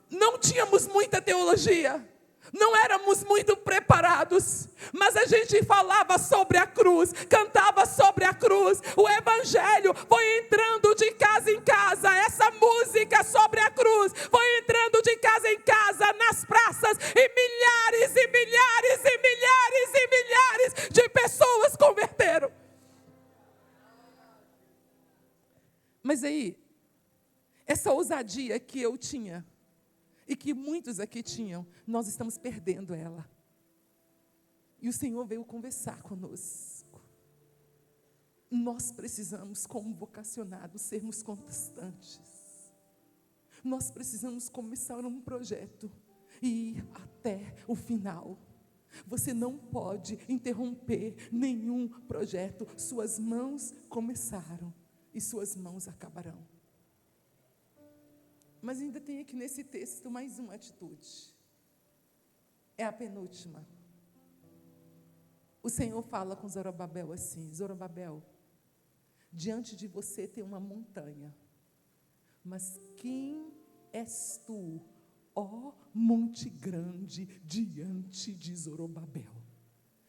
não tínhamos muita teologia, não éramos muito preparados, mas a gente falava sobre a cruz, cantava sobre a cruz. O evangelho foi entrando de casa em casa, essa música sobre a cruz foi entrando de casa em casa, nas praças, e milhares e milhares e milhares e milhares de pessoas converteram. Mas aí, essa ousadia que eu tinha, e que muitos aqui tinham, nós estamos perdendo ela. E o Senhor veio conversar conosco. Nós precisamos, como vocacionados, sermos constantes. Nós precisamos começar um projeto e ir até o final. Você não pode interromper nenhum projeto. Suas mãos começaram e suas mãos acabarão. Mas ainda tem aqui nesse texto mais uma atitude. É a penúltima. O Senhor fala com Zorobabel assim: Zorobabel, diante de você tem uma montanha, mas quem és tu, ó monte grande, diante de Zorobabel?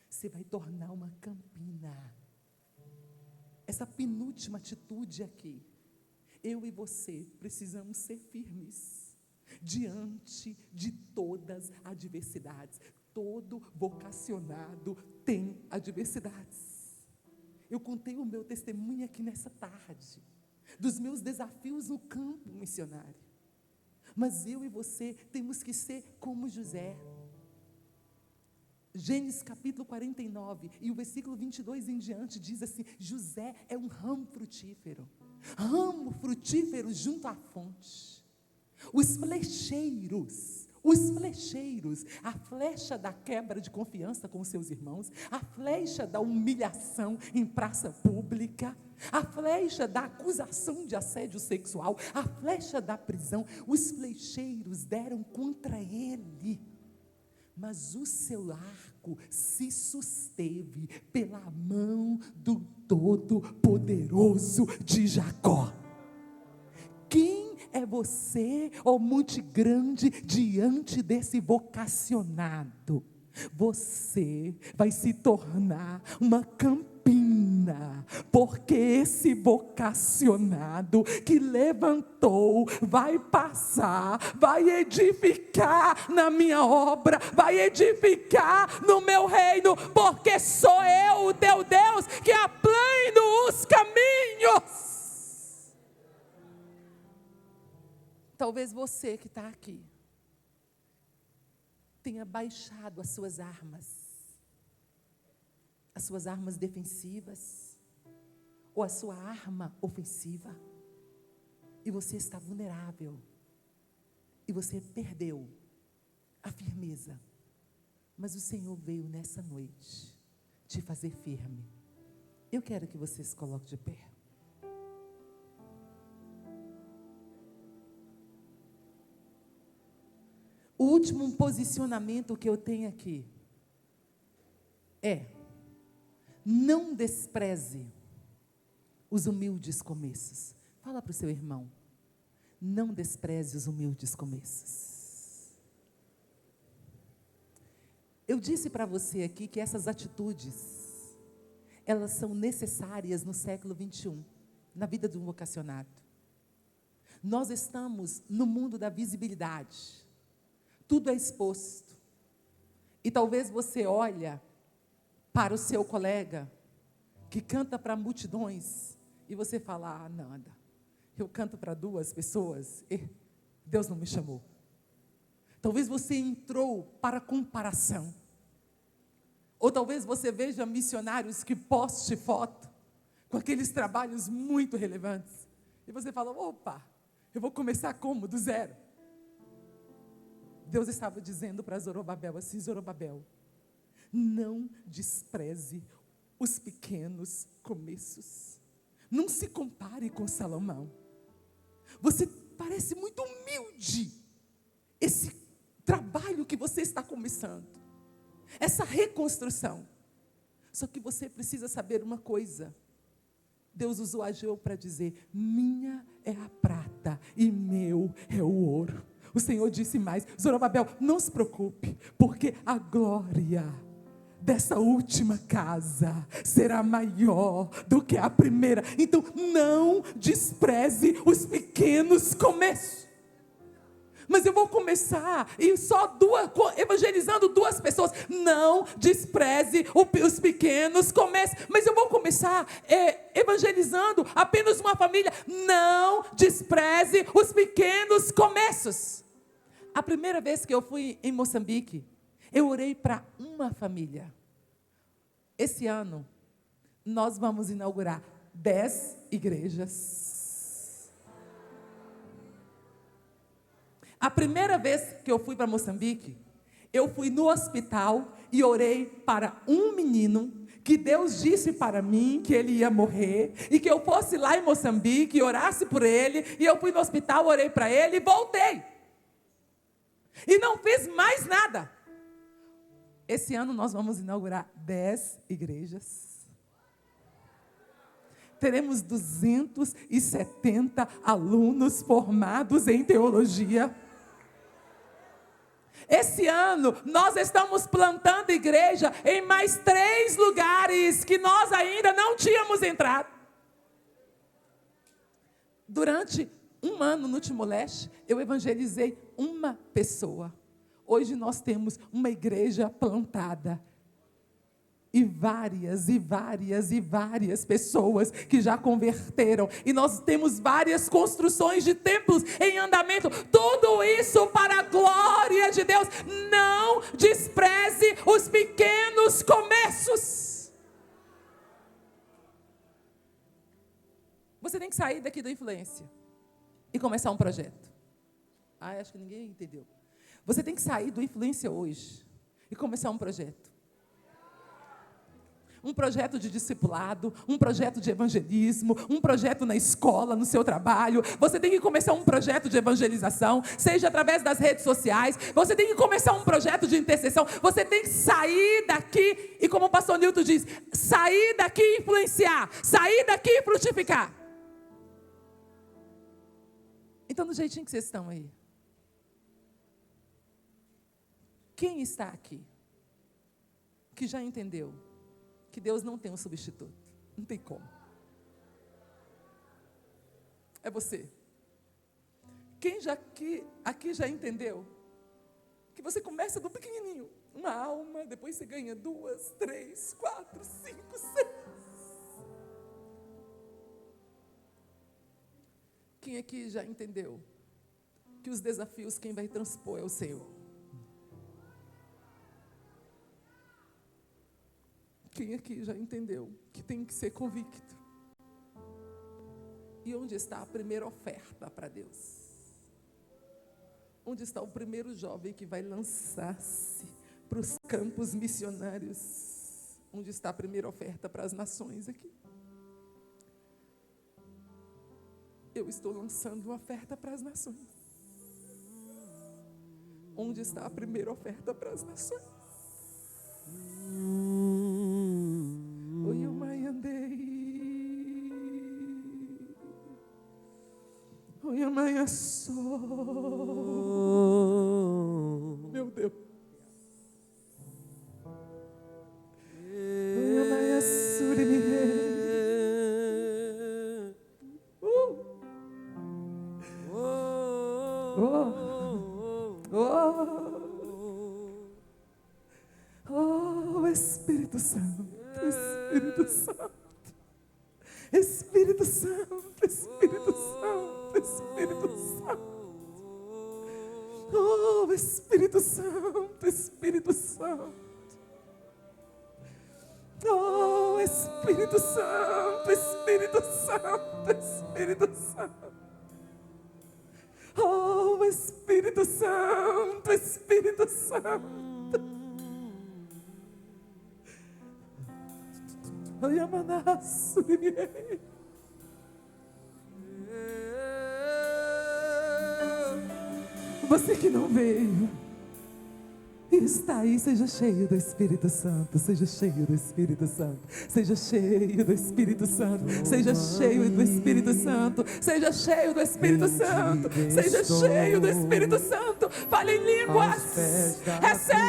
Você vai tornar uma campina. Essa penúltima atitude aqui, eu e você precisamos ser firmes diante de todas as adversidades. Todo vocacionado tem adversidades. Eu contei o meu testemunho aqui nessa tarde, dos meus desafios no campo missionário. Mas eu e você temos que ser como José. Gênesis capítulo 49, e o versículo 22 em diante diz assim: José é um ramo frutífero junto à fonte. Os flecheiros, a flecha da quebra de confiança com seus irmãos, a flecha da humilhação em praça pública, a flecha da acusação de assédio sexual, a flecha da prisão, os flecheiros deram contra ele. Mas o seu arco se susteve pela mão do Todo-Poderoso de Jacó. Quem é você, ó monte grande, diante desse vocacionado? Você vai se tornar uma campina, porque esse vocacionado que levantou vai passar, vai edificar na minha obra, vai edificar no meu reino, porque sou eu, o teu Deus, que aplano os caminhos. Talvez você que está aqui tenha baixado as suas armas defensivas, ou a sua arma ofensiva, e você está vulnerável, e você perdeu a firmeza. Mas o Senhor veio nessa noite te fazer firme. Eu quero que você se coloque de pé. O último posicionamento que eu tenho aqui é: não despreze os humildes começos. Fala para o seu irmão: não despreze os humildes começos. Eu disse para você aqui que essas atitudes, elas são necessárias no século 21, na vida de um vocacionado. Nós estamos no mundo da visibilidade. Tudo é exposto. E talvez você olha para o seu colega que canta para multidões e você fala: nada, eu canto para 2 pessoas, Deus não me chamou. Talvez você entrou para comparação. Ou talvez você veja missionários que poste foto com aqueles trabalhos muito relevantes. E você fala, opa, eu vou começar como? Do zero. Deus estava dizendo para Zorobabel assim, Zorobabel, não despreze os pequenos começos. Não se compare com Salomão. Você parece muito humilde. Esse trabalho que você está começando, essa reconstrução. Só que você precisa saber uma coisa. Deus usou Ageu para dizer, minha é a prata e meu é o ouro. O Senhor disse mais, Zorobabel, não se preocupe, porque a glória dessa última casa será maior do que a primeira. Então, não despreze os pequenos começos. Mas eu vou começar e evangelizando 2 pessoas. Não despreze os pequenos começos. Mas eu vou começar evangelizando apenas uma família. Não despreze os pequenos começos. A primeira vez que eu fui em Moçambique, eu orei para uma família. Esse ano, nós vamos inaugurar 10 igrejas. A primeira vez que eu fui para Moçambique, eu fui no hospital e orei para um menino que Deus disse para mim que ele ia morrer e que eu fosse lá em Moçambique e orasse por ele. E eu fui no hospital, orei para ele e voltei. E não fiz mais nada. Esse ano nós vamos inaugurar 10 igrejas. Teremos 270 alunos formados em teologia. Esse ano, nós estamos plantando igreja em mais 3 lugares que nós ainda não tínhamos entrado. Durante um ano no Timor-Leste, eu evangelizei uma pessoa. Hoje nós temos uma igreja plantada. E várias pessoas que já converteram. E nós temos várias construções de templos em andamento. Tudo isso para a glória de Deus. Não despreze os pequenos começos. Você tem que sair daqui da influência e começar um projeto. Acho que ninguém entendeu. Você tem que sair do influência hoje e começar um projeto. Um projeto de discipulado, um projeto de evangelismo, um projeto na escola, no seu trabalho. Você tem que começar um projeto de evangelização, seja através das redes sociais. Você tem que começar um projeto de intercessão. Você tem que sair daqui, e como o pastor Nilton diz, sair daqui e influenciar, sair daqui e frutificar. Então, do jeitinho que vocês estão aí, quem está aqui que já entendeu que Deus não tem um substituto? Não tem como. É você. Quem aqui já entendeu que você começa do pequenininho, uma alma, depois você ganha 2, 3, 4, 5, 6. Quem aqui já entendeu que os desafios quem vai transpor é o Senhor? Quem aqui já entendeu que tem que ser convicto? E onde está a primeira oferta para Deus? Onde está o primeiro jovem que vai lançar-se para os campos missionários? Onde está a primeira oferta para as nações aqui? Eu estou lançando uma oferta para as nações. Onde está a primeira oferta para as nações? Oi, mãe, andei. Oi, mãe, sou. Meu Deus. Oi, mãe, suri, me Espírito Santo, Espírito Santo, Espírito Santo, Espírito Santo, Espírito Santo. Oh, Espírito Santo, Espírito Santo. Oh, Espírito Santo, Espírito Santo, Espírito Santo. Oh, Espírito Santo, Espírito Santo. Ai, amanaço. Você que não veio e está aí, seja cheio do Espírito Santo, seja cheio do Espírito Santo, seja cheio do Espírito Santo, seja cheio do Espírito Santo, seja cheio do Espírito Santo, seja cheio do Espírito Santo. Fale em línguas, recebe